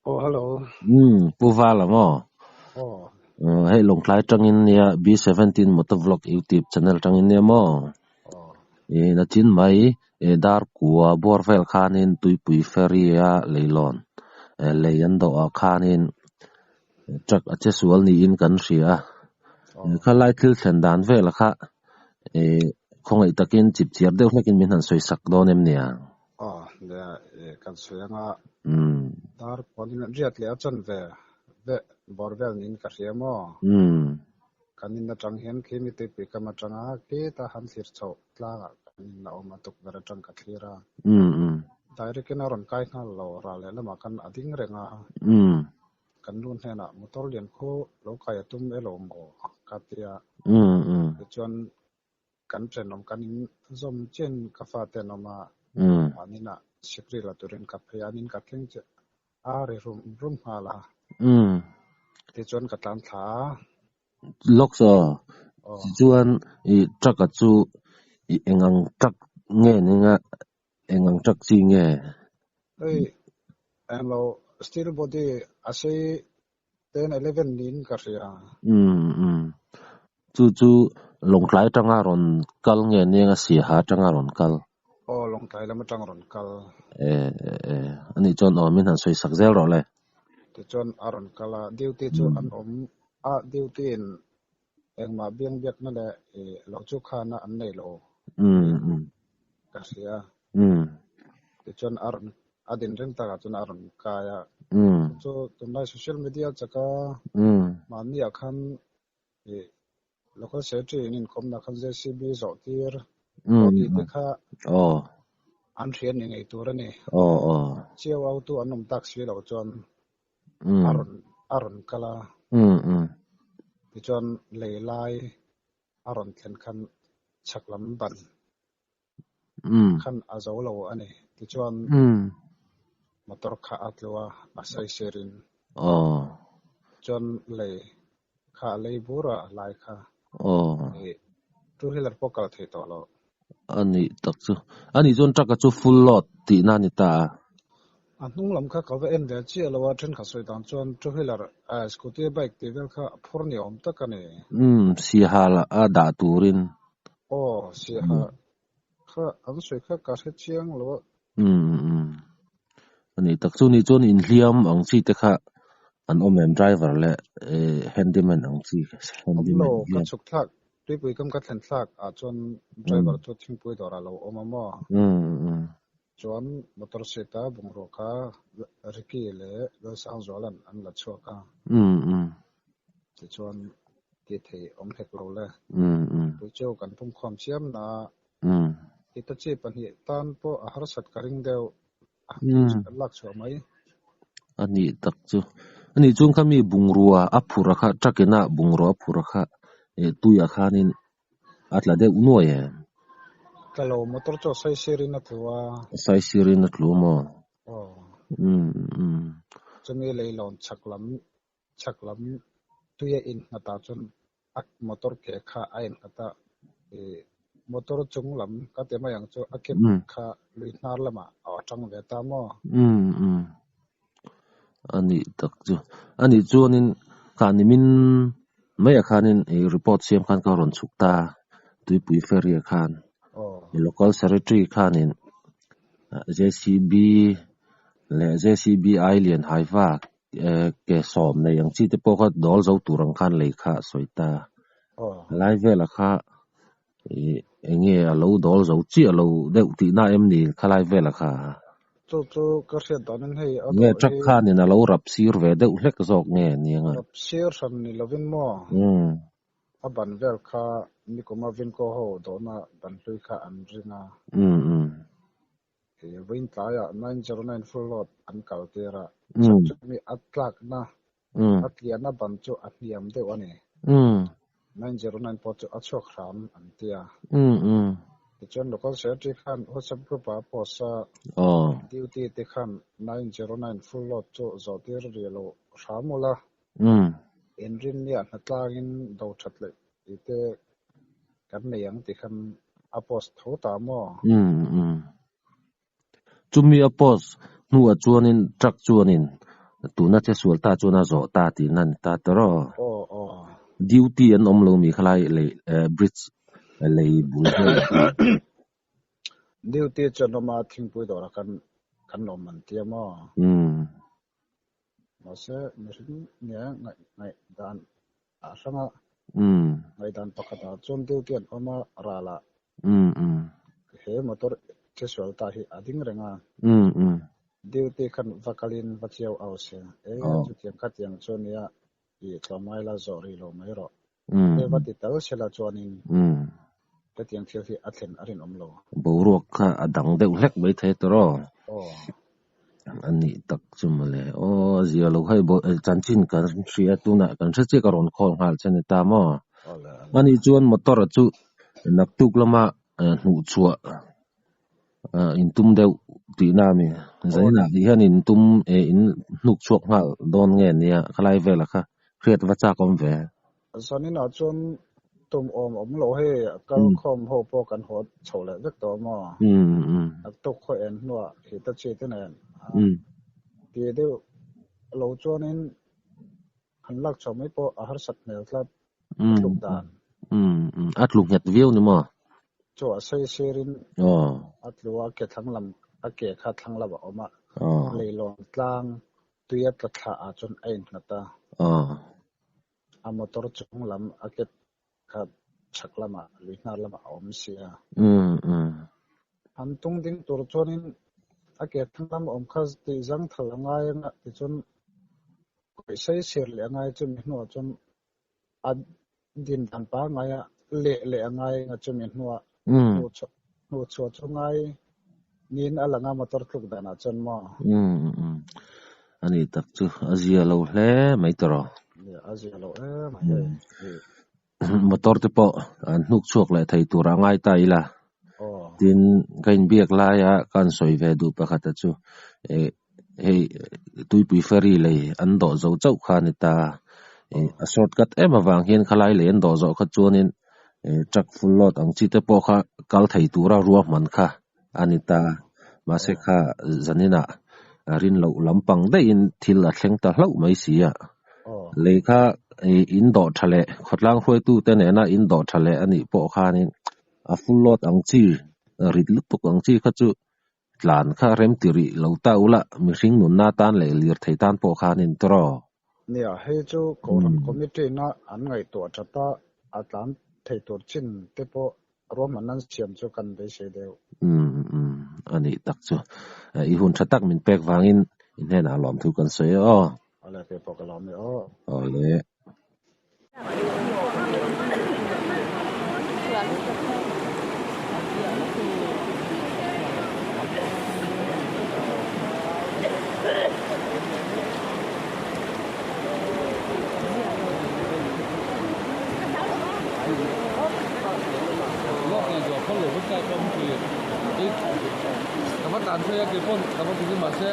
Oh, hello. Puvala mo. Oh, Hey long klai tangin nia B17 motovlog YouTube channel tangin nia mo. oh, Na chin mai dar kuwa borvel khanin tuipui feria leilon. Leyan do a khanin trak achesual ni in kan ria. oh, Khalai thil thendan vel kha khongai takin chip chiar deuh hlekin min han soi sak donem nia. oh, kan suya Mm. dar ponin riat le achan ve borvel nin ka riamo kanin na tang hian khimi te pi kama tanga ke ta han thir chau tla kanin na oma tuk vera tang ka thira direct na ron kai na lo ra le lama kan ading renga kan nun hena motor lian kho lo kai atum elo mo katia chuan kan trenom kanin zom chen ka fa te noma anina sikri la turin ka phayanin ka thleng che are rum hala ti chuan ka tlan thla Lok so oh chuan trak chu engang trak nge ninga engang trak chi nge ei en lo steel body ase 10-11 nin ka ria chu long klai tanga ron kal nge ninga si ha tanga ron kal oh long tai lam tang ron kal ani chon o min han soi sak zel ro le ti chuan aron kala duty chu an om a duty in engma biang biak na le lo chu khana an nei lo ka ria ti chuan aron adin reng ta chuan aron kaya chu tunai social media chaka mani akhan local secretary in kom na khan JCB zo tir body te kha an thian ni nei tur ani chiao auto anom taxi lo chon aron kala ti chon leilai aron thlen khan chaklam ban khan azo lo ani ti chon motor kha atlowa asai serin chon le kha lei bura lai kha two wheeler pokal thei to lo ani takchu ani chon trak chu full lot ti na ni ta anung lam kha ka ve en ve chi alawa thren kha soi dan chon two wheeler scooty bike te vel kha phur ni om tak ani si hala a da turin oh si ha kha an soi kha ka he chiang lo ani takchu ni chon in hliam ang chi te kha an omem driver le handyman ang chi omlo handyman ka ya chuk thak tui pui kam ka thlen thak a chon driver chu thing pui dora lo omamo chuan motor seta bungro kha riki le lo sang zolan an la chuaka ti chuan ti thei om hek lo le pui chu kan pum khom chiam na ita che pan hi tan po a har sat karing deu lak chu mai ani takchu ani chung kami bungrua aphura kha trakena bungrua aphura kha tuya khanin atla de unoye kalo motor chu sai seri na thuwa sai sirin atlumo oh chumi leilon chaklam tuya in na ta chun ak motor ke kha ain kata motor chung lam ka te mayang chu akip kha luinar lama atang ve ta mo ani takchu ani chuanin kanimin maya khanin report siam khan ka ron chukta tuipui feria khan local secretary khanin JCB le JCB Island haifa ke som ne yang chi te pokha dol zo turang khan lekha soita lai vela kha enge alo dol zo chi alo de ti na em ni khalai vela kha chu ka se danin hei nge ado trak khan in alo rap sir ve de hlek zok nge nianga rap sir san ni lovin mo aban vel kha ni koma vin ko ho do na ban lui kha an ringa win taya 909 full lot an kaltera chu mi atlak na atlia na ban chu atliam de wani 909 pot chu achok ram an tia chon local secretary khan WhatsApp group a posa duty te khan 909 full lot chu zotir rielo ramula enrin ya natlangin do thatle ite kan meyang ti khan apos thota mo chumi apos nu a chuanin trak chuanin tu na che sual ta chu na zo ta ti nan ta tro duty an lo mi khlai le bridge le bul duty chon ma thing pui do kan nom man ti ma ma se mesin nya ngai dan a sanga ngai dan pakata chon duty an ma rala he motor che sual ta hi ading renga duty kan vakalin vachiau ause chu tiang ka tiang chonia I tlamai la zori lo mai ro vati tal sela chuanin ta tiang thil hi athen arin omlo boruak kha adang deuh hlek mai the tro ani tak chumale zia lo hai bo chanchin kan ria tuna kan se karon khol hal chani ta mo ani chuan motor chu nak tuk lama hnu chua in tum deuh ti na mi zaina hi han in tum in hnuk chuak hal don nge nia khlai vela kha khret wa cha kom ve sanina chon tum om lo he kal khom ho po kan hot chole vek to mo ak tok kho en nuwa hi ta che te nen ti de lo chonin han lak chomai po a har sat mel tlat luk dan atluk het viu ni mo cho sai serin atluwa ke thanglam ake kha thanglawa oma leilon tlang tuyat la tha a chon ain nata a motor chung lam aket kha chaklama luinar lama om sia an tung ding tur chonin ake thanglam om khas ti jang thalangai na ti chon koi sai ser le ngai chu mi no chon ad din dan pa ngai le ngai nga chu mi no no cho ngai nin alanga motor thuk dana chon mo ani tak chu azia lo hle mai tro azia lo motor te po an hnuk chuak le thei tur angai ta ila tin kain biak la ya kan soi ve du pakhat chu hey tuipui ferry le an do zo chau kha ni ta a shortcut em awang hian khalai le an do zo kha chuanin truck full load ang chi te po kha kal thei tura ruwa man kha anita ma se kha zanina rin lo lampang de in thil a thleng ta hlau mai sia le kha in do thale khotlang hoi tu te ne na in do thale ani po kha nin a full load ang chi rit lup tok ang chi kha chu tlan kha rem tiri lo ta ula mi hring nun na tan le lir thei tan po kha nin tro nia he chu koran committee na an ngai to thata atlan thei tur chin te po romanan siam chu kan be se deu ani tak chu I hun thatak min pek wangin in hen a lom thu kan se ale pe po ka lom ole kamat tan saya ke pun kamat itu masih